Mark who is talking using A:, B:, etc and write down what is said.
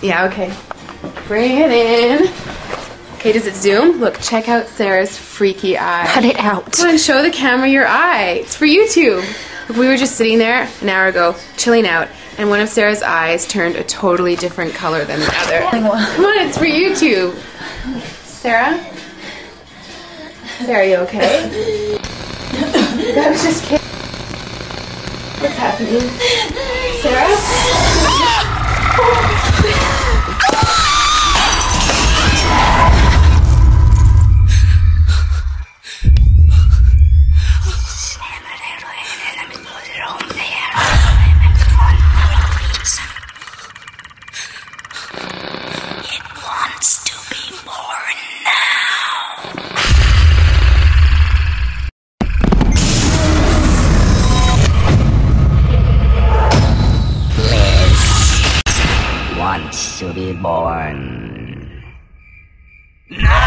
A: Yeah, okay. Bring it in. Okay, does it zoom? Look, check out Sarah's freaky eye.
B: Cut it out.
A: Come on, show the camera your eye. It's for YouTube. Look, we were just sitting there an hour ago, chilling out, and one of Sarah's eyes turned a totally different color than the other. Come on, it's for YouTube. Sarah? Sarah, are you okay? That was just kidding. What's happening? Sarah?
C: It wants to be born now. Liz wants to be born. No!